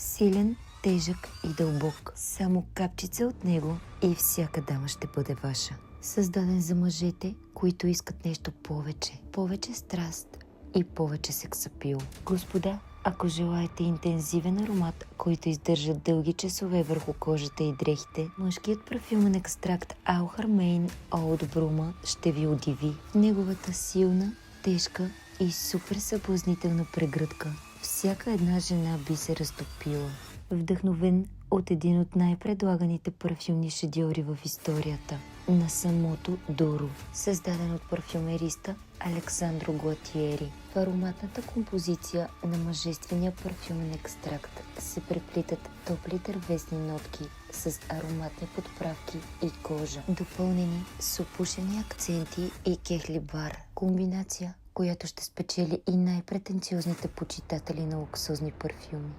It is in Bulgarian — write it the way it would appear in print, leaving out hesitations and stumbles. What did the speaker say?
Силен, тежък и дълбок. Само капчица от него и всяка дама ще бъде ваша. Създаден за мъжете, които искат нещо повече. Повече страст и повече сексапил. Господа, ако желаете интензивен аромат, който издържа дълги часове върху кожата и дрехите, мъжкият парфюмен екстракт Алхармейн Олд Брума ще ви удиви. В неговата силна, тежка и супер съблазнителна прегръдка всяка една жена би се разтопила. Вдъхновен от един от най-предлаганите парфюмни шедьоври в историята на самото Доро, създаден от парфюмериста Александро Глатиери. В ароматната композиция на мъжествения парфюмен екстракт се преплитат топли дървесни нотки с ароматни подправки и кожа, допълнени с опушени акценти и кехли бар. Комбинация, която ще спечели и най-претенциозните почитатели на луксозни парфюми.